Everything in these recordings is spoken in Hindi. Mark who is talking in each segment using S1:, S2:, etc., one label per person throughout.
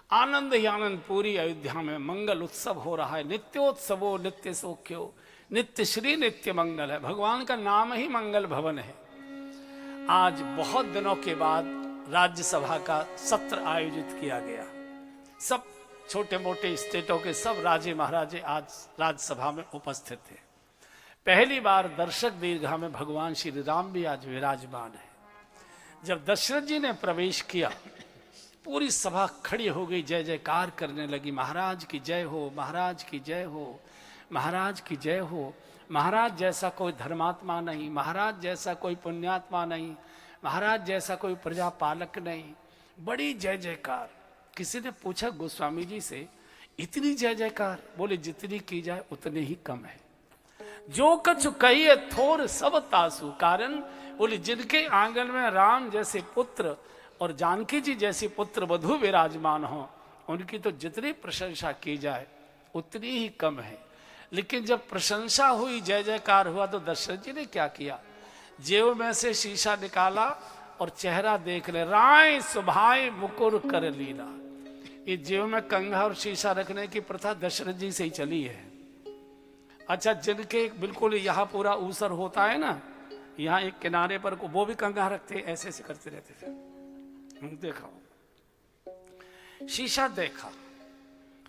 S1: आनंद ही आनंद पूरी अयोध्या में मंगल उत्सव हो रहा है। नित्योत्सवो नित्य सौख्यो नित्य श्री नित्य मंगल है। भगवान का नाम ही मंगल भवन है। आज बहुत दिनों के बाद राज्यसभा का सत्र आयोजित किया गया। सब छोटे मोटे स्टेटों के सब राजे महाराजे आज राज्यसभा में उपस्थित थे। पहली बार दर्शक दीर्घा में भगवान श्री राम भी आज विराजमान है। जब दशरथ जी ने प्रवेश किया, पूरी सभा खड़ी हो गई, जय जयकार करने लगी। महाराज की जय हो, महाराज की जय हो, महाराज की जय हो। महाराज जैसा कोई धर्मात्मा नहीं, महाराज जैसा कोई पुण्यात्मा नहीं, महाराज जैसा कोई प्रजा पालक नहीं। बड़ी जय जयकार। किसी ने पूछा गोस्वामी जी से, इतनी जय जयकार? बोले जितनी की जाए उतने ही कम है। जो कछु कहिए थोर सब तासु। कारण बोले जिनके आंगन में राम जैसे पुत्र और जानकी जी जैसी पुत्र वधू विराजमान हो, उनकी तो जितनी प्रशंसा की जाए उतनी ही कम है। लेकिन जब प्रशंसा हुई, जय जयकार हुआ, तो दशरथ जी ने क्या किया? जेब में से शीशा निकाला और चेहरा देख ले। राय सुभाए मुकुर कर लीला। ये जेब में कंघा और शीशा रखने की प्रथा दशरथ जी से ही चली है। अच्छा, जिनके बिल्कुल यहाँ पूरा ऊसर होता है ना, यहाँ एक किनारे पर वो भी कंघा रखते, ऐसे ऐसे करते रहते थे। देखा, शीशा देखा।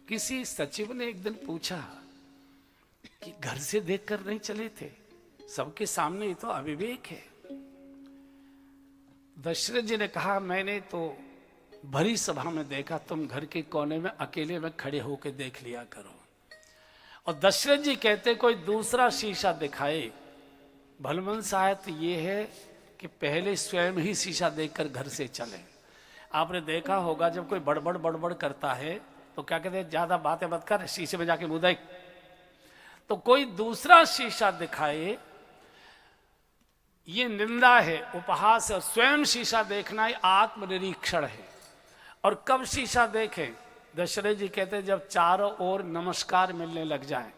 S1: किसी सचिव ने एक दिन पूछा कि घर से देखकर नहीं चले थे, सबके सामने ही तो अविवेक है। दशरथ जी ने कहा, मैंने तो भरी सभा में देखा, तुम घर के कोने में अकेले में खड़े होकर देख लिया करो। और दशरथ जी कहते, कोई दूसरा शीशा दिखाए। भलमन शायद ये है कि पहले स्वयं ही शीशा देखकर घर से चले। आपने देखा होगा जब कोई बड़बड़ बड़बड़ करता है तो क्या कहते हैं, ज्यादा बातें मत कर, शीशे में जाके मुंह देख। तो कोई दूसरा शीशा दिखाए, ये निंदा है, उपहास है। और स्वयं शीशा देखना ही आत्मनिरीक्षण है। और कब शीशा देखें? दशरथ जी कहते हैं, जब चारों ओर नमस्कार मिलने लग जाए,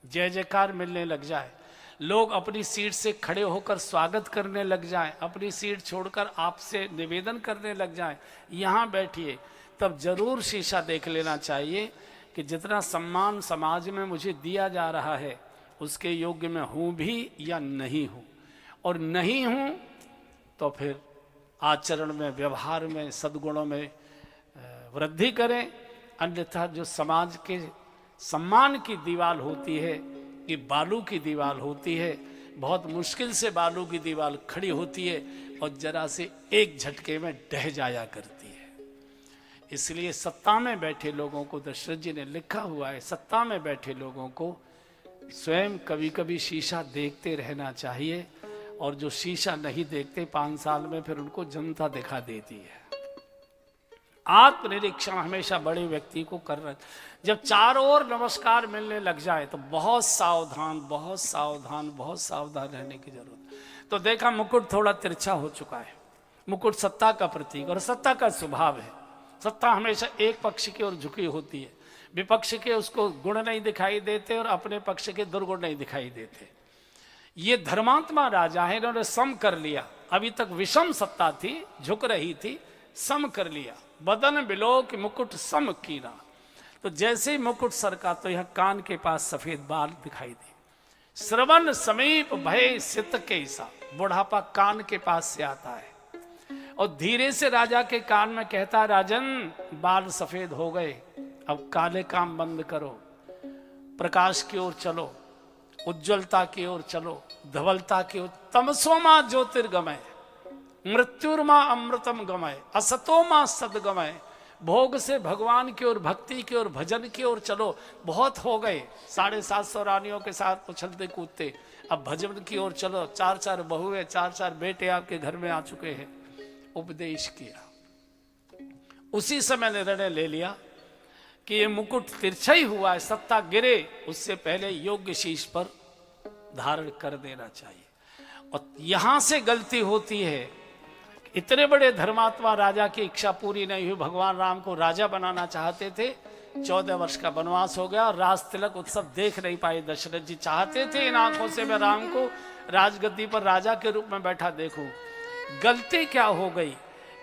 S1: जय जयकार मिलने लग जाए, लोग अपनी सीट से खड़े होकर स्वागत करने लग जाएं, अपनी सीट छोड़कर आपसे निवेदन करने लग जाएं, यहाँ बैठिए, तब जरूर शीशा देख लेना चाहिए कि जितना सम्मान समाज में मुझे दिया जा रहा है उसके योग्य मैं हूँ भी या नहीं हूँ। और नहीं हूँ तो फिर आचरण में, व्यवहार में, सद्गुणों में वृद्धि करें। अन्यथा जो समाज के सम्मान की दीवार होती है, ये बालू की दीवार होती है। बहुत मुश्किल से बालू की दीवार खड़ी होती है और जरा से एक झटके में ढह जाया करती है। इसलिए सत्ता में बैठे लोगों को, दशरथ जी ने लिखा हुआ है, सत्ता में बैठे लोगों को स्वयं कभी कभी शीशा देखते रहना चाहिए। और जो शीशा नहीं देखते, 5 साल में फिर उनको जनता दिखा देती है। आत्मनिरीक्षण हमेशा बड़े व्यक्ति को कर रहे। जब चारों ओर नमस्कार मिलने लग जाए तो बहुत सावधान, बहुत सावधान, बहुत सावधान रहने की जरूरत। तो देखा, मुकुट थोड़ा तिरछा हो चुका है। मुकुट सत्ता का प्रतीक और सत्ता का स्वभाव है। सत्ता हमेशा एक पक्ष की ओर झुकी होती है। विपक्ष के उसको गुण नहीं दिखाई देते और अपने पक्ष के दुर्गुण नहीं दिखाई देते। ये धर्मात्मा राजा है, इन्होंने सम कर लिया। अभी तक विषम सत्ता थी, झुक रही थी, सम कर लिया। बदन बिलो कि मुकुट सम कीना। तो जैसे ही मुकुट सरका तो यह कान के पास सफेद बाल दिखाई दे। श्रवण समीप भय सित के सा। बुढ़ापा कान के पास से आता है और धीरे से राजा के कान में कहता, राजन बाल सफेद हो गए, अब काले काम बंद करो, प्रकाश की ओर चलो, उज्ज्वलता की ओर चलो, धवलता की ओर। तमसोमा ज्योतिर्गमय मृत्युर्मा अमृतम गमय असतोमा सदगमय। भोग से भगवान की ओर, भक्ति की ओर, भजन की ओर चलो। बहुत हो गए, 750 रानियों के साथ उछलते कूदते, अब भजन की ओर चलो। 4-4 बहुएं, 4-4 बेटे आपके घर में आ चुके हैं। उपदेश किया। उसी समय निर्णय ले लिया कि ये मुकुट तिरछा ही हुआ है, सत्ता गिरे उससे पहले योग्य शीश पर धारण कर देना चाहिए। और यहां से गलती होती है। इतने बड़े धर्मात्मा राजा की इच्छा पूरी नहीं हुई। भगवान राम को राजा बनाना चाहते थे, 14 वर्ष का वनवास हो गया और राज तिलक उत्सव देख नहीं पाए दशरथ जी। चाहते थे इन आंखों से मैं राम को राजगद्दी पर राजा के रूप में बैठा देखूं। गलती क्या हो गई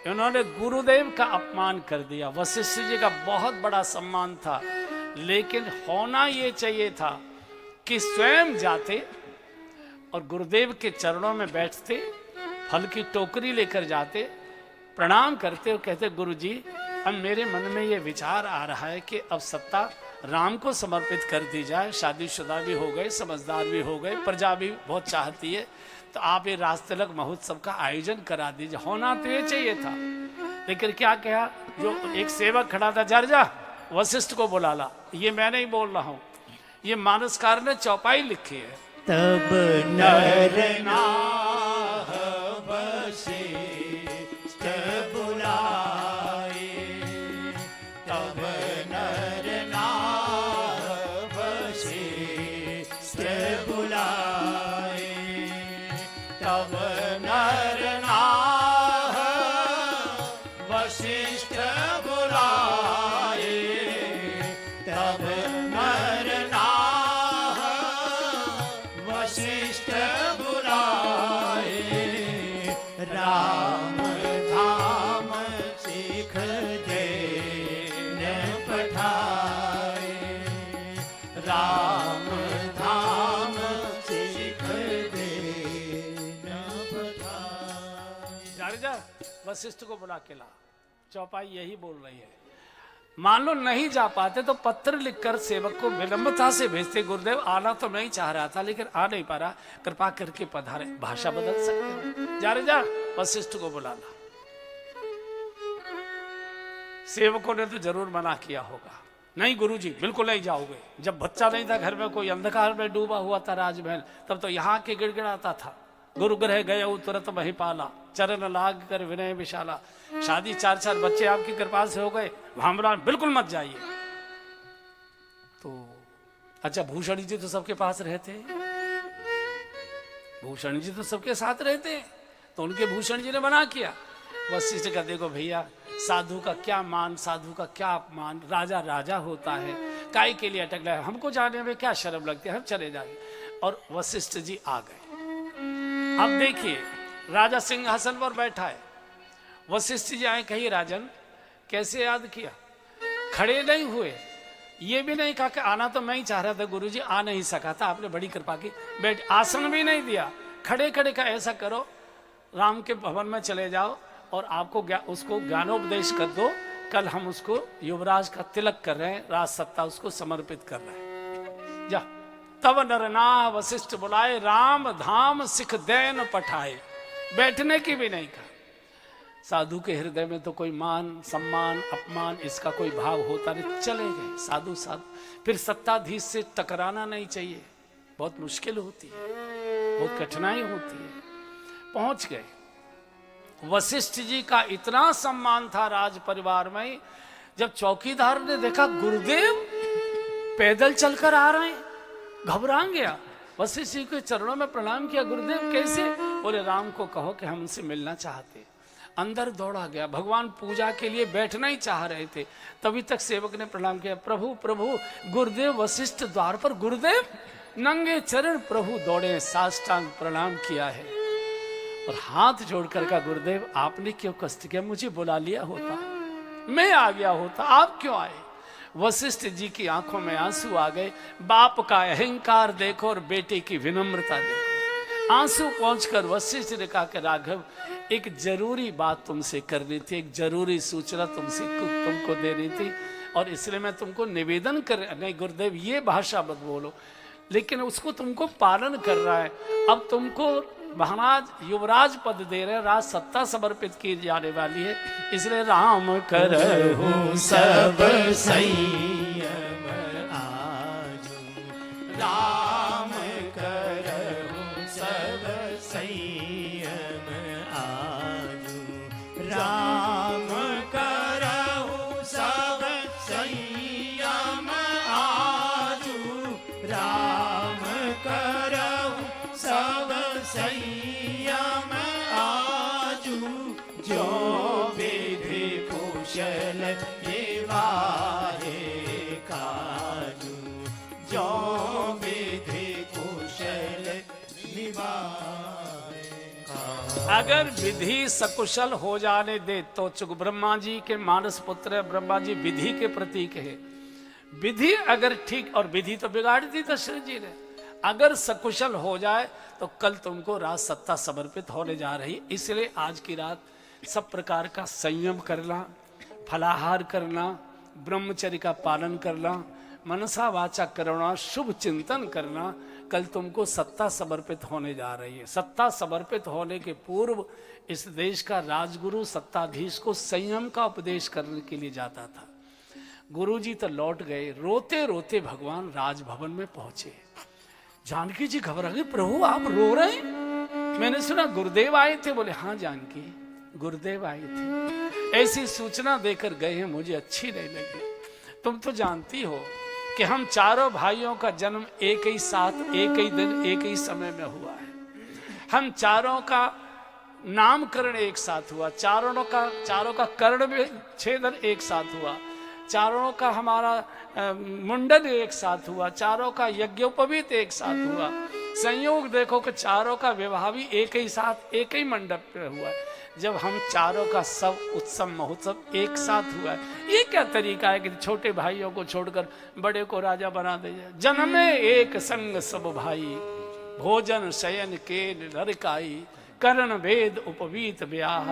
S1: इन्होंने गुरुदेव का अपमान कर दिया। वशिष्ठ जी का बहुत बड़ा सम्मान था, लेकिन होना ये चाहिए था कि स्वयं जाते और गुरुदेव के चरणों में बैठते, फल की टोकरी लेकर जाते, प्रणाम करते और कहते, गुरु जी अब मेरे मन में ये विचार आ रहा है कि अब सत्ता राम को समर्पित कर दी जाए। शादीशुदा भी हो गए, समझदार भी हो गए, प्रजा भी बहुत चाहती है, तो आप ये राजतिलक महोत्सव का आयोजन करा दीजिए। होना तो ये चाहिए था, लेकिन क्या कहा, जो एक सेवक खड़ा था, जा वशिष्ठ को बुला ला। ये मैं नहीं बोल रहा हूँ, ये मानसकार ने चौपाई लिखी है।
S2: तब नर नाह वशिष्ठ बुलाए, तब नर नाह वशिष्ठ बुलाए, तब नर नाह वशिष्ठ बुलाए, तब नर नाह वशिष्ठ बुलाए, राम धाम सिख देन पठाए, राम धाम सिख देन पठाए।
S1: जा वशिष्ठ को बुला के ला। चौपाई यही बोल रही है। मान लो नहीं जा पाते तो पत्र लिखकर सेवक को विलंबता से भेजते। गुरुदेव आना तो नहीं चाह रहा था, लेकिन आ नहीं पा रहा, कृपा करके पधारे। भाषा बदल सकते हो। जा वशिष्ठ को बुलाना। सेवकों ने तो जरूर मना किया होगा, नहीं गुरुजी बिल्कुल नहीं जाओगे। जब बच्चा नहीं था घर में, कोई अंधकार में डूबा हुआ था राजमहल, तब तो यहाँ के गिड़गिड़ाता था, गुरु ग्रह गए तुरंत वही पाला, चरण लाग कर विनय विशाला। शादी 4 बच्चे आपकी कृपा से हो गए, भामरा बिल्कुल मत जाइए। तो अच्छा, भूषण जी तो सबके पास रहते, भूषण जी तो सबके साथ रहते, तो उनके भूषण जी ने मना किया। वशिष्ठ का देखो भैया, साधु का क्या मान, साधु का क्या अपमान, राजा राजा होता है, काय के लिए अटक रहा है, हमको जाने में क्या शर्म लगती है, हम चले जाएंगे। और वशिष्ठ जी आ गए। अब देखिए, राजा सिंहासन पर बैठा है, वशिष्ठ जी आए, कहिए राजन कैसे याद किया। खड़े नहीं हुए, ये भी नहीं कहा कि आना तो मैं ही चाह रहा था गुरुजी, आ नहीं सका था, आपने बड़ी कृपा की। बैठ, आसन भी नहीं दिया, खड़े खड़े का ऐसा करो, राम के भवन में चले जाओ और आपको उसको ज्ञानोपदेश कर दो, कल हम उसको युवराज का तिलक कर रहे हैं, राज सत्ता उसको समर्पित कर रहे हैं। जा। तब नरनाह वशिष्ठ बुलाए, राम धाम सिख दैन पठाए। बैठने की भी नहीं कहा। साधु के हृदय में तो कोई मान सम्मान अपमान इसका कोई भाव होता नहीं, चले गए साधु साधु। फिर सत्ताधीश से टकराना नहीं चाहिए, बहुत मुश्किल होती है, बहुत कठिनाई होती है। पहुंच गए। वशिष्ठ जी का इतना सम्मान था राज परिवार में, जब चौकीदार ने देखा गुरुदेव पैदल चलकर आ रहे हैं, घबरा गया। वशिष्ठ जी के चरणों में प्रणाम किया, गुरुदेव कैसे? बोले राम को कहो कि हम उनसे मिलना चाहते। अंदर दौड़ा गया, भगवान पूजा के लिए बैठना ही चाह रहे थे, तभी तक सेवक ने प्रणाम किया, प्रभु प्रभु। गुरुदेव वशिष्ठ द्वार पर, गुरुदेव नंगे चरण प्रभु दौड़े, साष्टांग प्रणाम किया है और हाथ जोड़कर का, गुरुदेव आपने क्यों कष्ट किया, मुझे बुला लिया होता, मैं आ गया होता, आप क्यों आए? वशिष्ठ जी की आंखों में आंसू आ गए। बाप का अहंकार देखो और बेटे की विनम्रता देखो। आंसू पहुंचकर वशिष्ठ ने कहा कि राघव, एक जरूरी बात तुमसे करनी थी, एक जरूरी सूचना तुमको देनी थी, और इसलिए मैं तुमको निवेदन कर, नहीं गुरुदेव ये भाषा मत बोलो, लेकिन उसको तुमको पालन कर रहा है। अब तुमको महाराज युवराज पद दे रहे, राज सत्ता समर्पित की जाने वाली है, इसलिए राम करहु सब
S2: संयम आजू, राम करहु सब संयम आजू, राम करहु सब संयम आजू, राम करहु सब संयम आजू, जो विधि कुशल विवाहे काजू, जो विधि
S1: अगर विधि सकुशल हो जाने दे तो चूंकि ब्रह्मा जी के मानस पुत्र है, ब्रह्मा जी विधि के प्रतीक है। विधि अगर ठीक, और विधि तो बिगाड़ दी दशरथ जी ने, अगर सकुशल हो जाए तो कल तुमको राज सत्ता समर्पित होने जा रही है। इसलिए आज की रात सब प्रकार का संयम करना, फलाहार करना, ब्रह्मचर्य का पालन करना, मनसा वाचा करना, शुभ चिंतन करना। कल तुमको सत्ता समर्पित होने जा रही है। सत्ता समर्पित होने के पूर्व इस देश का राजगुरु सत्ताधीश को संयम का उपदेश करने के लिए जाता था। गुरुजी तो लौट गए, रोते रोते भगवान राजभवन में पहुंचे। जानकी जी घबरा गई, प्रभु आप रो रहे हैं? मैंने सुना गुरुदेव आए थे। बोले हाँ जानकी, गुरुदेव आए थे। ऐसी सूचना देकर गए हैं, मुझे अच्छी नहीं लगी। तुम तो जानती हो कि हम चारों भाइयों का जन्म एक ही साथ, एक ही दिन, एक ही समय में हुआ है। हम चारों का नामकरण एक साथ हुआ, चारों का कर्ण छेदन एक साथ हुआ, चारों का हमारा मुंडन एक साथ हुआ, चारों का यज्ञोपवीत एक साथ हुआ। संयोग देखो कि चारों का विवाह भी एक ही साथ, एक ही मंडप पे हुआ है। जब हम चारों का सब उत्सव महोत्सव एक साथ हुआ है, ये क्या तरीका है कि छोटे भाइयों को छोड़कर बड़े को राजा बना दे जाए? जन्मे एक संग सब भाई, भोजन शयन के नरकाई, करण वेद उपवीत ब्याह,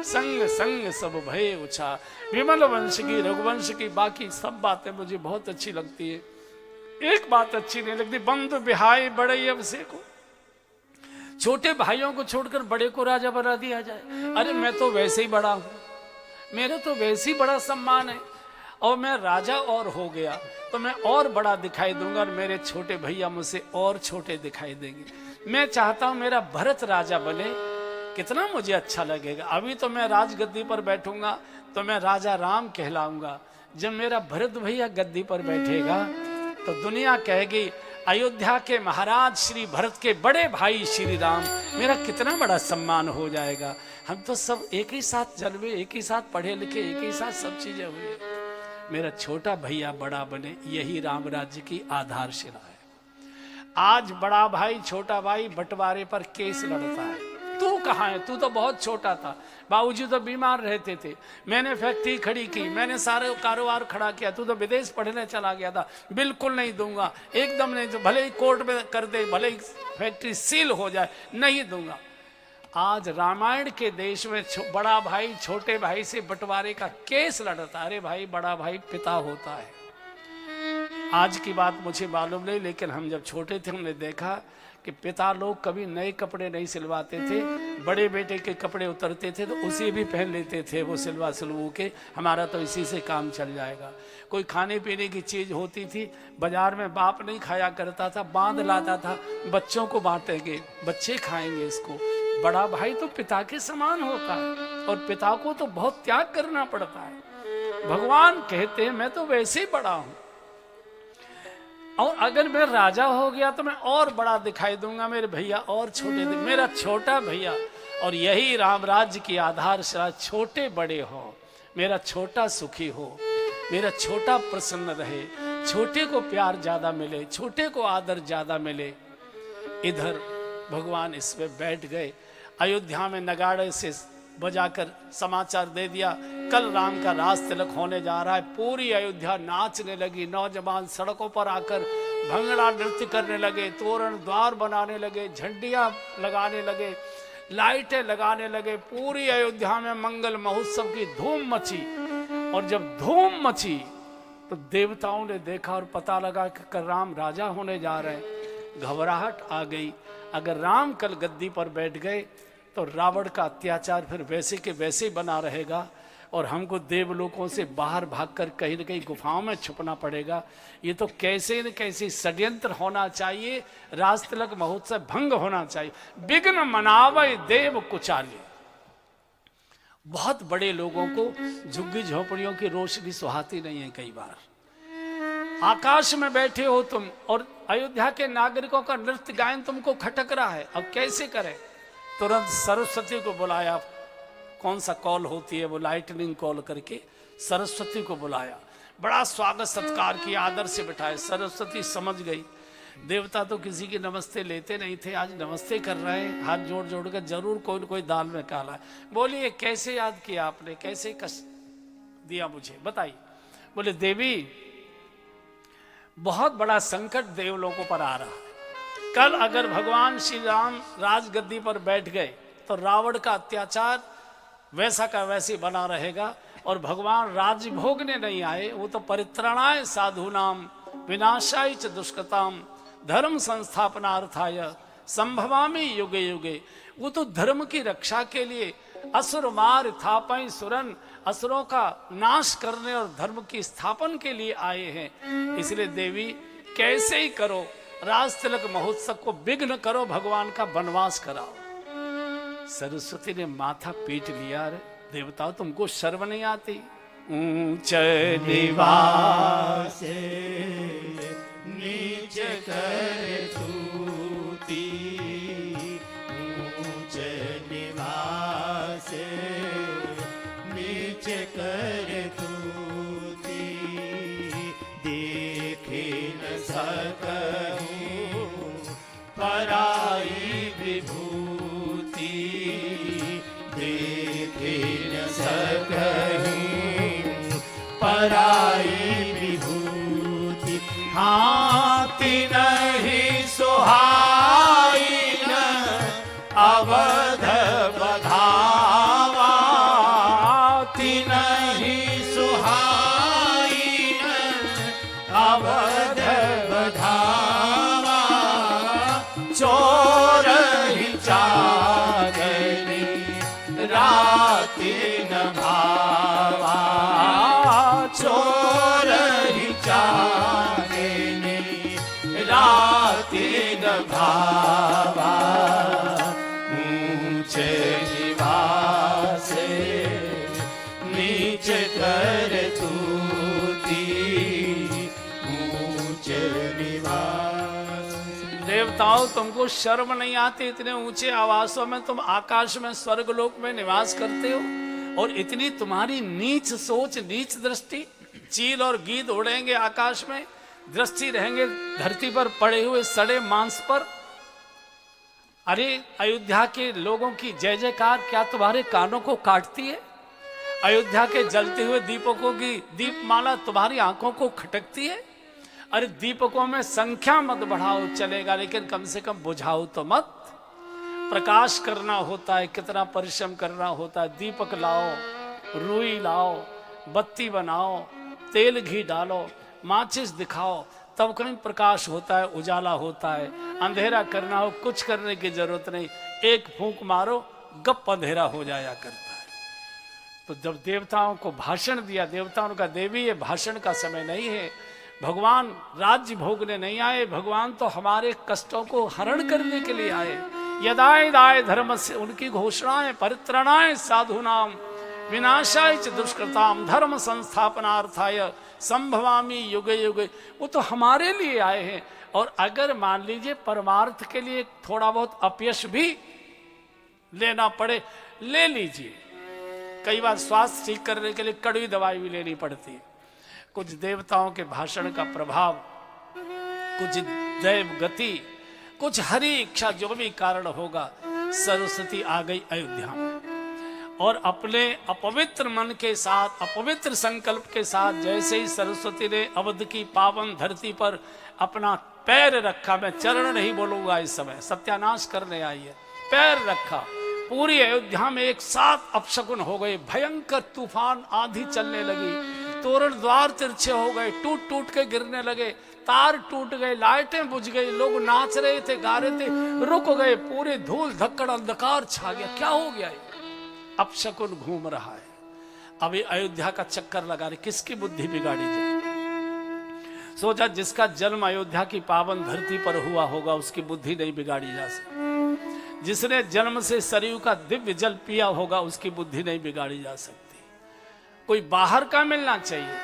S1: संग संग सब भय उछा। विमल वंश की, रघुवंश की बाकी सब बातें मुझे बहुत अच्छी लगती है। एक बात अच्छी नहीं लगती, बंधु बिहाय बड़े अवसे को, छोटे भाइयों को छोड़कर बड़े को राजा बना दिया जाए। अरे मैं तो वैसे ही बड़ा हूं, मेरे तो वैसे ही बड़ा सम्मान है, और मैं राजा और हो गया तो मैं और बड़ा दिखाई दूंगा, और मेरे छोटे भैया मुझसे और छोटे दिखाई देंगे। मैं चाहता हूं मेरा भरत राजा बने, कितना मुझे अच्छा लगेगा। अभी तो मैं राजगद्दी पर बैठूंगा तो मैं राजा राम कहलाऊंगा। जब मेरा भरत भैया गद्दी पर बैठेगा तो दुनिया कहेगी अयोध्या के महाराज श्री भरत के बड़े भाई श्री राम, मेरा कितना बड़ा सम्मान हो जाएगा। हम तो सब एक ही साथ जन्मे, एक ही साथ पढ़े लिखे, एक ही साथ सब चीजें हुई। मेरा छोटा भैया बड़ा बने, यही राम राज्य की आधारशिला है। आज बड़ा भाई छोटा भाई बंटवारे पर केस लड़ता है। तू कहाँ है? तू तो बहुत छोटा था, बाबूजी तो बीमार रहते थे, मैंने फैक्ट्री खड़ी की, मैंने सारे कारोबार खड़ा किया, तू तो विदेश पढ़ने चला गया था। बिल्कुल नहीं दूंगा, एकदम नहीं। तो भले ही कोर्ट में कर दे, भले ही फैक्ट्री सील हो जाए, नहीं दूंगा। आज रामायण के देश में बड़ा भाई छोटे भाई से बंटवारे का केस लड़ता। अरे भाई, बड़ा भाई पिता होता है। आज की बात मुझे मालूम नहीं, लेकिन हम जब छोटे थे हमने देखा कि पिता लोग कभी नए कपड़े नहीं सिलवाते थे, बड़े बेटे के कपड़े उतरते थे तो उसे भी पहन लेते थे, वो सिलवा के हमारा तो इसी से काम चल जाएगा। कोई खाने पीने की चीज़ होती थी, बाजार में बाप नहीं खाया करता था, बांध लाता था, बच्चों को बांटेंगे, बच्चे खाएंगे इसको। बड़ा भाई तो पिता के समान होता है, और पिता को तो बहुत त्याग करना पड़ता है। भगवान कहते हैं मैं तो वैसे ही बड़ा हूं, और अगर मैं राजा हो गया तो मैं और बड़ा दिखाई दूंगा, मेरे भैया और छोटे। मेरा छोटा भैया, और यही राम राज्य की आधारशिला, छोटे बड़े हो, मेरा छोटा सुखी हो, मेरा छोटा प्रसन्न रहे, छोटे को प्यार ज्यादा मिले, छोटे को आदर ज्यादा मिले। इधर भगवान इसमें बैठ गए, अयोध्या में नगाड़े से बजाकर समाचार दे दिया कल राम का राज तिलक होने जा रहा है। पूरी अयोध्या नाचने लगी, नौजवान सड़कों पर आकर भंगड़ा नृत्य करने लगे, तोरण द्वार बनाने लगे, झंडियां लगाने लगे, लाइटें लगाने लगे। पूरी अयोध्या में मंगल महोत्सव की धूम मची। और जब धूम मची तो देवताओं ने देखा और पता लगा कि कल राम राजा होने जा रहे हैं। घबराहट आ गई, अगर राम कल गद्दी पर बैठ गए तो रावण का अत्याचार फिर वैसे के वैसे ही बना रहेगा, और हमको देवलोकों से बाहर भागकर कहीं न कहीं गुफाओं में छुपना पड़ेगा। ये तो कैसे न कैसे षड्यंत्र होना चाहिए, राज तिलक महोत्सव भंग होना चाहिए। विघ्न मनावै देव कुचाले। बहुत बड़े लोगों को झुग्गी झोपड़ियों की रोशनी सुहाती नहीं है। कई बार आकाश में बैठे हो तुम, और अयोध्या के नागरिकों का नृत्य गायन तुमको खटक रहा है, अब कैसे करें? तुरंत सरस्वती को बुलाया। कौन सा कॉल होती है वो, लाइटनिंग कॉल करके सरस्वती को बुलाया। बड़ा स्वागत सत्कार किया, आदर से बिठाए। सरस्वती समझ गई देवता तो किसी की नमस्ते लेते नहीं थे, आज नमस्ते कर रहे हैं, हाथ जोड़ जोड़ कर, जरूर कोई न कोई दाल में काला है। बोलिए कैसे याद किया आपने, कैसे कष्ट दिया मुझे बताइए। बोले देवी बहुत बड़ा संकट देवलोकों पर आ रहा है। कल अगर भगवान श्री राम राजगद्दी पर बैठ गए तो रावण का अत्याचार वैसा का वैसे बना रहेगा, और भगवान राज्य भोगने नहीं आए, वो तो परित्राणाय साधूनाम विनाशाय च दुष्कृताम धर्म संस्थापनार्थाय संभवामि युगे युगे। वो तो धर्म की रक्षा के लिए असुर मार थापई सुरन, असुरों का नाश करने और धर्म की स्थापन के लिए आए हैं। इसलिए देवी कैसे ही करो, राज तिलक महोत्सव को विघ्न करो, भगवान का वनवास कराओ। सरस्वती ने माथा पीट लिया, रे देवताओं तुमको शर्म नहीं आती? ऊंच
S2: निवास नीच कर तूती, ऊंच निवास नीच कर तूती, देखे न सकूं पराई विभूति, देखे न सकूं पराई विभूति। हाथी नहीं सुहाई न अवध बधावा, हाथी नहीं सुहाई न अवध बधावा, चोर ही जागनी राति न भावा, चोर ही जागनी राति न भावा, ऊंचे निवास नीच कर तूती, ऊंचे निवास।
S1: देवताओं तुमको शर्म नहीं आती? इतने ऊंचे आवासों में तुम आकाश में स्वर्गलोक में निवास करते हो, और इतनी तुम्हारी नीच सोच, नीच दृष्टि। चील और गीद उड़ेंगे आकाश में, दृष्टि रहेंगे धरती पर पड़े हुए सड़े मांस पर। अरे अयोध्या के लोगों की जय जयकार क्या तुम्हारे कानों को काटती है? अयोध्या के जलते हुए दीपकों की दीपमाला तुम्हारी आंखों को खटकती है? अरे दीपकों में संख्या मत बढ़ाओ, चलेगा, लेकिन कम से कम बुझाओ तो मत। प्रकाश करना होता है, कितना परिश्रम करना होता है। दीपक लाओ, रुई लाओ, बत्ती बनाओ, तेल घी डालो, माचिस दिखाओ, तब कहीं प्रकाश होता है, उजाला होता है। अंधेरा करना हो, कुछ करने की जरूरत नहीं, एक फूंक मारो, गप अंधेरा हो जाया करता है। तो जब देवताओं को भाषण दिया, देवताओं का देवी ये भाषण का समय नहीं है, भगवान राज्य भोगने नहीं आए, भगवान तो हमारे कष्टों को हरण करने के लिए आए। यदाय दाय धर्म से उनकी घोषणाएं, परित्राणाय साधूनाम विनाशाय च दुष्कृताम धर्म संस्थापनार्थाय संभवामि युगे युगे। वो तो हमारे लिए आए हैं, और अगर मान लीजिए परमार्थ के लिए थोड़ा बहुत अपयश भी लेना पड़े, ले लीजिए। कई बार स्वास्थ्य ठीक करने के लिए कड़वी दवाई भी लेनी पड़ती है। कुछ देवताओं के भाषण का प्रभाव, कुछ दैव गति, कुछ हरि इच्छा, जो भी कारण होगा, सरस्वती आ गई अयोध्या में। और अपने अपवित्र मन के साथ, अपवित्र संकल्प के साथ, जैसे ही सरस्वती ने अवध की पावन धरती पर अपना पैर रखा, मैं चरण नहीं बोलूंगा इस समय, सत्यानाश करने आई है, पैर रखा, पूरी अयोध्या में एक साथ अपशकुन हो गए। भयंकर तूफान आंधी चलने लगी, तोरण द्वार तिरछे हो गए, टूट टूट के गिरने लगे, तार टूट गए, लाइटें बुझ गई, लोग नाच रहे थे, गा रहे थे, रुक गए, पूरे धूल धक्कड़ अंधकार छा गया। क्या हो गया? अपशकुन घूम रहा है। अभी अयोध्या का चक्कर लगा रहे, किसकी बुद्धि बिगाड़ी जाए? सोचा जिसका जन्म अयोध्या की पावन धरती पर हुआ होगा, उसकी बुद्धि नहीं बिगाड़ी जा सकती। जिसने जन्म से सरयू का दिव्य जल पिया होगा, उसकी बुद्धि नहीं बिगाड़ी जा सकती। कोई बाहर का मिलना चाहिए,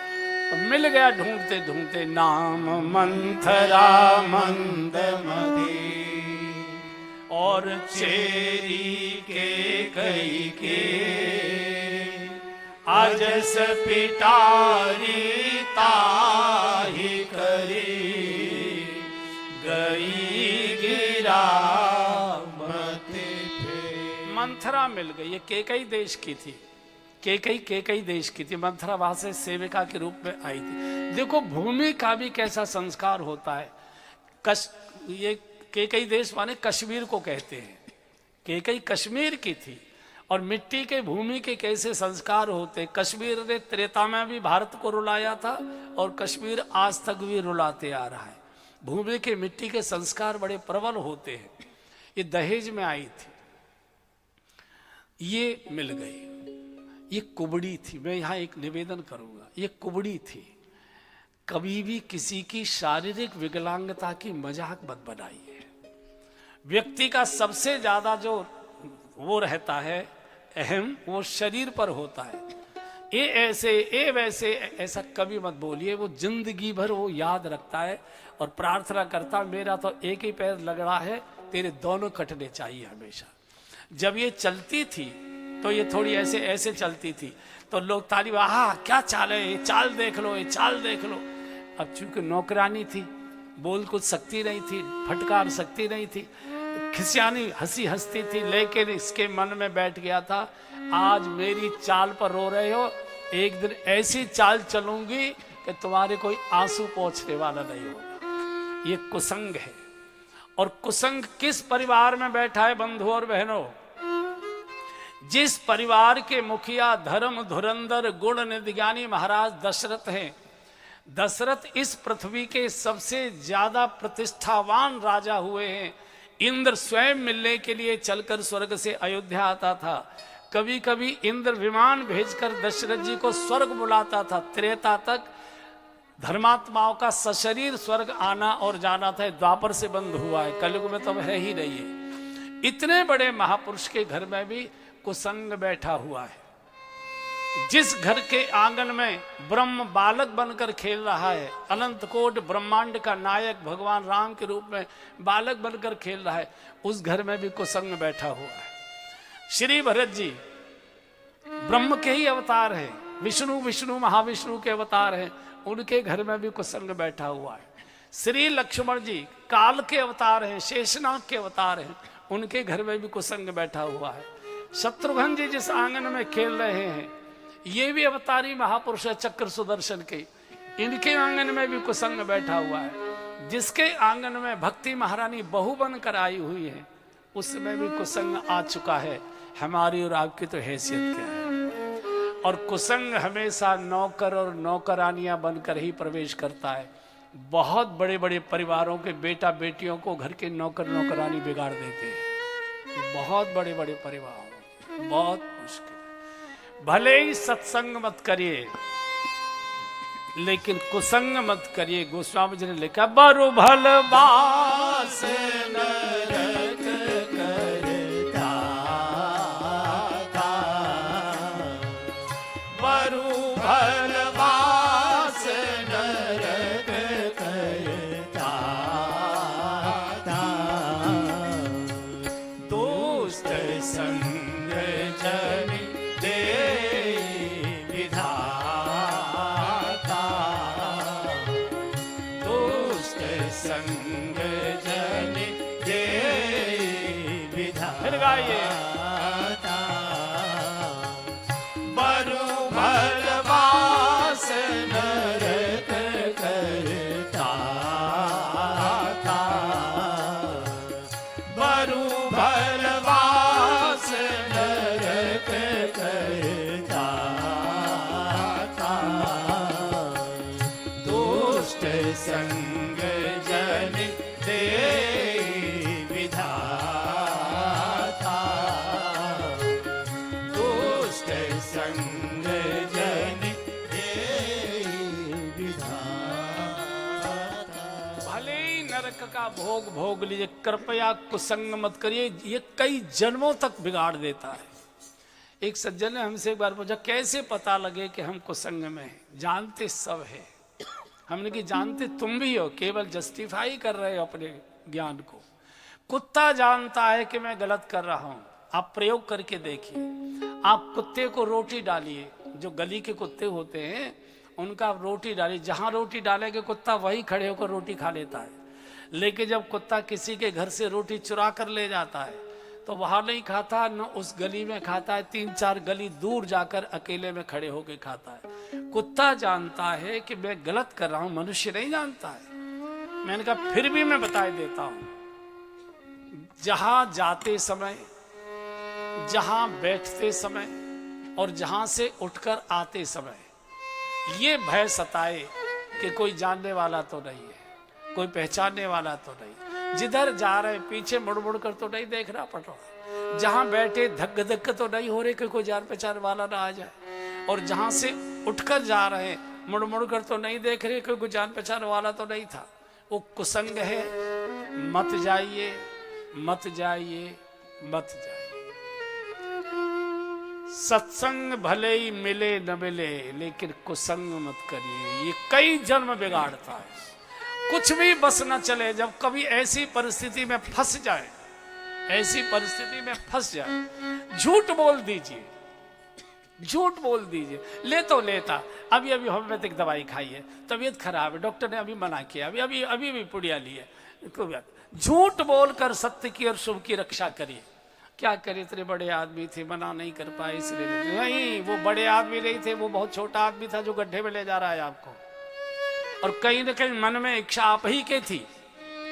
S1: तो मिल गया ढूंढते ढूंढते। नाम मंथरा मंदमती और चेरी के कई के, अजस पिटारी ताही करी मिल गई। ये केकई देश की थी, केकई देश की थी, मंथरा वहां से सेविका के रूप में आई थी। देखो भूमि का भी कैसा संस्कार होता है। ये केकई देश माने कश्मीर को कहते हैं, केकई कश्मीर की थी। और मिट्टी के भूमि के कैसे संस्कार होते। कश्मीर ने त्रेता में भी भारत को रुलाया था और कश्मीर आज तक भी रुलाते आ रहा है। भूमि के मिट्टी के संस्कार बड़े प्रबल होते हैं। ये दहेज में आई थी, ये मिल गई। ये कुबड़ी थी। मैं यहाँ एक निवेदन करूंगा, ये कुबड़ी थी। कभी भी किसी की शारीरिक विकलांगता की मजाक मत बनाइए। व्यक्ति का सबसे ज्यादा जो वो रहता है अहम, वो शरीर पर होता है। ये ऐसे ये वैसे ऐसा कभी मत बोलिए। वो जिंदगी भर वो याद रखता है और प्रार्थना करता, मेरा तो एक ही पैर लग रहा है, तेरे दोनों कटने चाहिए हमेशा। जब ये चलती थी तो ये थोड़ी ऐसे ऐसे चलती थी तो लोग ताली, आहा क्या चाल है, ये चाल देख लो, ये चाल देख लो। अब चूंकि नौकरानी थी, बोल कुछ सकती नहीं थी, फटकार सकती नहीं थी, खिसियानी हंसी हंसती थी, लेकिन इसके मन में बैठ गया था, आज मेरी चाल पर रो रहे हो, एक दिन ऐसी चाल चलूंगी कि तुम्हारे कोई आंसू पोंछने वाला नहीं होगा। ये कुसंग है। और कुसंग किस परिवार में बैठा है बंधु और बहनों? जिस परिवार के मुखिया धर्म धुरंधर गुण निधिज्ञानी महाराज दशरथ हैं। दशरथ इस पृथ्वी के सबसे ज्यादा प्रतिष्ठावान राजा हुए हैं। इंद्र स्वयं मिलने के लिए चलकर स्वर्ग से अयोध्या आता था। कभी कभी इंद्र विमान भेजकर दशरथ जी को स्वर्ग बुलाता था। त्रेता तक धर्मात्माओं का सशरीर स्वर्ग आना और जाना था। द्वापर से बंद हुआ है, कलयुग में तो है ही नहीं है। इतने बड़े महापुरुष के घर में भी कुसंग बैठा हुआ है। जिस घर के आंगन में ब्रह्म बालक बनकर खेल रहा है, अनंत कोट ब्रह्मांड का नायक भगवान राम के रूप में बालक बनकर खेल रहा है, उस घर में भी कुसंग बैठा हुआ है। श्री भरत जी ब्रह्म के ही अवतार हैं, विष्णु महाविष्णु के अवतार हैं, उनके घर में भी कुसंग बैठा हुआ है। श्री लक्ष्मण जी काल के अवतार हैं, शेषनाग के अवतार हैं, उनके घर में भी कुसंग बैठा हुआ है। शत्रुघ्न जी जिस आंगन में खेल रहे हैं, ये भी अवतारी महापुरुष है चक्र सुदर्शन के, इनके आंगन में भी कुसंग बैठा हुआ है। जिसके आंगन में भक्ति महारानी बहू बनकर आई हुई है, उसमें भी कुसंग आ चुका है। हमारी और आपकी तो हैसियत क्या है। और कुसंग हमेशा नौकर और नौकरानियां बनकर ही प्रवेश करता है। बहुत बड़े बड़े परिवारों के बेटा बेटियों को घर के नौकर नौकरानी बिगाड़ देते हैं। बहुत बड़े बड़े परिवार, बहुत मुश्किल है। भले ही सत्संग मत करिए, लेकिन कुसंग मत करिए। गोस्वामी जी ने लिखा, बरु भल बास
S2: नरक करता था, बरु भल बास नरक करता था, दोस्त संग जन दे विधाता, दोस्त संग जन दे
S1: फिर गाइए,
S2: विधाता, बरु भल बास नरक करता था, बरु भल बास नरक करता था, दोस्त संग जन दे विधाता, दोस्त संग जन दे विधाता।
S1: भले ही नरक का भोग भोग लीजिए, कृपया कुसंग मत करिए। ये कई जन्मों तक बिगाड़ देता है। एक सज्जन ने हमसे एक बार पूछा, कैसे पता लगे कि हम कुसंग में हैं? जानते सब है। हमने कि जानते तुम भी हो, केवल जस्टिफाई कर रहे हो अपने ज्ञान को। कुत्ता जानता है कि मैं गलत कर रहा हूं। आप प्रयोग करके देखिए। आप कुत्ते को रोटी डालिए, जो गली के कुत्ते होते हैं उनका आप रोटी डालिए, जहां रोटी डालेंगे कुत्ता वही खड़े होकर रोटी खा लेता है। लेकिन जब कुत्ता किसी के घर से रोटी चुरा कर ले जाता है तो वहां नहीं खाता, न उस गली में खाता है, 3-4 गली दूर जाकर अकेले में खड़े होकर खाता है। कुत्ता जानता है कि मैं गलत कर रहा हूं, मनुष्य नहीं जानता है। मैंने कहा फिर भी मैं बता देता हूं, जहां जाते समय, जहां बैठते समय और जहां से उठकर आते समय ये भय सताए कि कोई जानने वाला तो नहीं है, कोई पहचानने वाला तो नहीं, जिधर जा रहे पीछे मुड़ मुड़ कर तो नहीं देखना पड़ रहा, जहां बैठे धक्क धक्क तो नहीं हो रहे कि कोई जान पहचान वाला ना आ जाए, और जहां से उठकर जा रहे मुड़ मुड़ कर तो नहीं देख रहे कि कोई जान पहचान वाला तो नहीं था। वो कुसंग है, मत जाइए, मत जाइए, मत जाइए। सत्संग भले ही मिले न मिले, लेकिन कुसंग मत करिए, ये कई जन्म बिगाड़ता है। कुछ भी बस न चले, जब कभी ऐसी परिस्थिति में फंस जाए, ऐसी परिस्थिति में फंस जाए, झूठ बोल दीजिए, झूठ बोल दीजिए। ले तो लेता, अभी अभी होम्योपैथिक दवाई खाई है, तबीयत खराब है, डॉक्टर ने अभी मना किया, अभी अभी अभी भी पुड़िया ली है। झूठ बोलकर सत्य की और शुभ की रक्षा करिए। क्या करे, इतने बड़े आदमी थे, मना नहीं कर पाए इसलिए नहीं। वो बड़े आदमी नहीं थे, वो बहुत छोटा आदमी था जो गड्ढे में ले जा रहा है आपको। और कहीं ना कहीं मन में इच्छा आप ही के थी,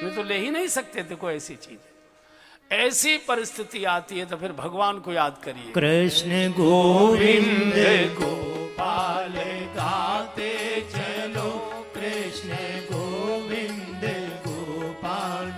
S1: वे तो ले ही नहीं सकते थे कोई ऐसी चीज। ऐसी परिस्थिति आती है तो फिर भगवान को याद करिए।
S2: कृष्ण गोविंद गोपाल गाते चलो, कृष्ण गोविंद गोपाल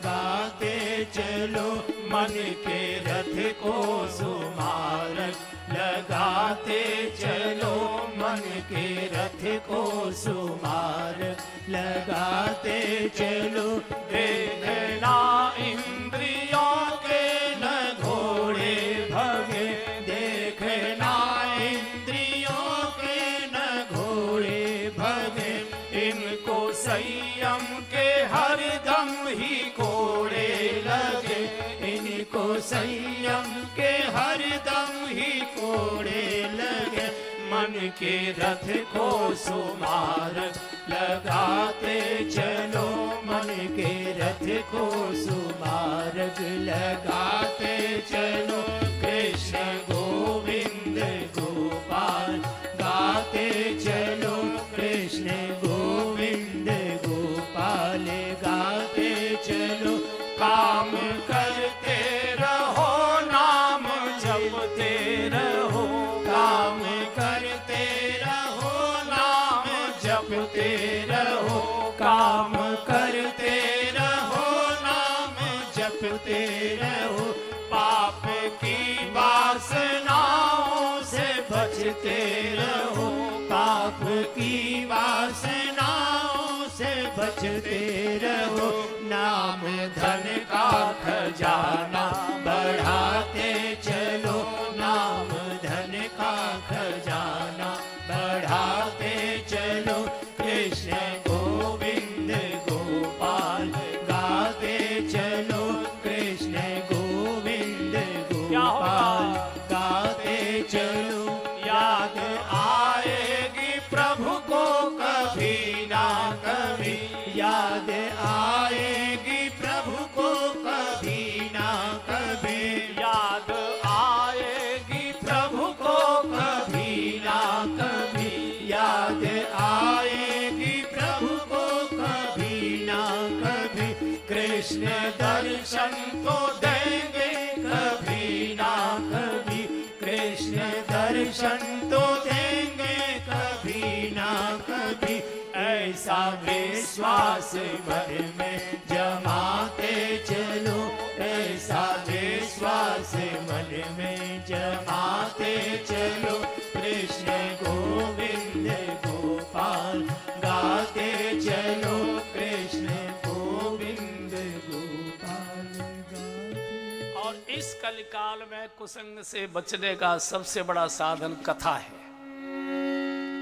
S2: गाते चलो, मन के रथ को सुमारक लगाते चलो, मन के रथ को सुमारक लगाते चलो। देखना इंद्रियों के न घोड़े भगे, देखना इंद्रियों के न घोड़े भगे, इनको संयम के हरदम ही कोड़े लगे, इनको संयम के हरदम ही कोड़े लगे। मन के रथ को सुमारक लगाते चलो, मन के रथ को सुमारक लगाते चलो। कृष्ण गोविंद गोपाल गाते चलो, कृष्ण गोविंद गोपाल गाते चलो। काम करते रहो, नाम जपते रहो, काम करते रहो, नाम जपते रहो, काम करते रहो, नाम जपते रहो। पाप की वासनाओं से बचते रहो, पाप की वासनाओं से बचते रहो। नाम धन का खजाना बढ़ाते चलो, नाम धन का खजाना बढ़ाते चलो। कृष्ण गोविंद गोपाल गाते चलो, कृष्ण गोविंद गोपाल गाते चलो। याद आएगी प्रभु को कभी ना कभी, याद आएगी प्रभु को कभी ना कभी, याद आएगी प्रभु को कभी ना कभी, याद आएगी प्रभु को कभी ना कभी। कृष्ण दर्शन तो देंगे कभी ना कभी, कृष्ण दर्शन तो देंगे कभी ना कभी। ऐसा विश्वास मन में जमाते चलो, ऐसा विश्वास मन में जमाते चलो। कृष्ण गोविंद गोपाल गाते चलो, कृष्ण गोविंद गोपाल गाते।
S1: और इस कलिकाल में कुसंग से बचने का सबसे बड़ा साधन कथा है।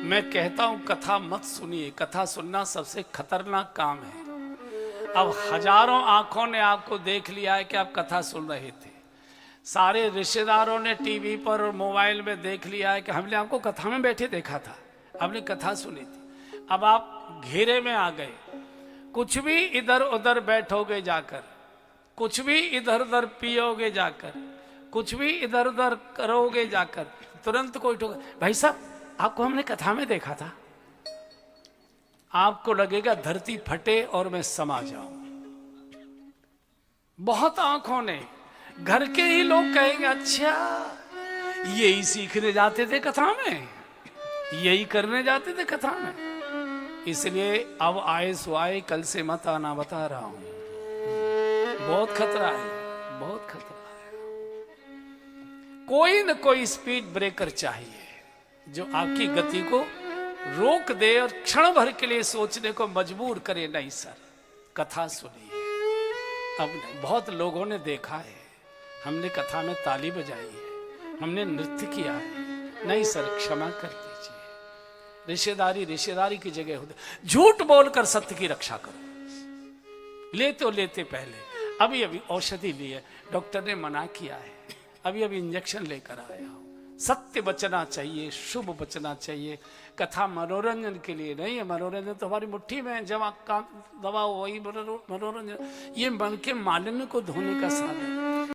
S1: मैं कहता हूं कथा मत सुनिए, कथा सुनना सबसे खतरनाक काम है। अब हजारों आंखों ने आपको देख लिया है कि आप कथा सुन रहे थे, सारे रिश्तेदारों ने टीवी पर और मोबाइल में देख लिया है कि हमने आपको कथा में बैठे देखा था, हमने कथा सुनी थी। अब आप घेरे में आ गए, कुछ भी इधर उधर बैठोगे जाकर, कुछ भी इधर उधर पियोगे जाकर, कुछ भी इधर उधर करोगे जाकर, तुरंत कोई ठोक, भाई साहब आपको हमने कथा में देखा था, आपको लगेगा धरती फटे और मैं समा जाऊं। बहुत आंखों ने, घर के ही लोग कहेंगे अच्छा यही सीखने जाते थे कथा में, यही करने जाते थे कथा में। इसलिए अब आए सो आए, कल से मत आना, बता रहा हूं। बहुत खतरा है, बहुत खतरा है। कोई न कोई स्पीड ब्रेकर चाहिए जो आपकी गति को रोक दे और क्षण भर के लिए सोचने को मजबूर करे। नहीं सर, कथा सुनिए। अब नहीं, बहुत लोगों ने देखा है, हमने कथा में ताली बजाई है, हमने नृत्य किया है। नहीं सर, क्षमा कर दीजिए। रिश्तेदारी रिश्तेदारी की जगह होती, झूठ बोलकर सत्य की रक्षा करो। लेते पहले अभी अभी औषधि ली है, डॉक्टर ने मना किया है, अभी अभी इंजेक्शन लेकर आया हूं। सत्य बचना चाहिए, शुभ बचना चाहिए। कथा मनोरंजन के लिए नहीं है, मनोरंजन तो हमारी मुट्ठी में है, जब का दवा वही मनोरंजन। ये मन के मालिन्य को धोने का साधन।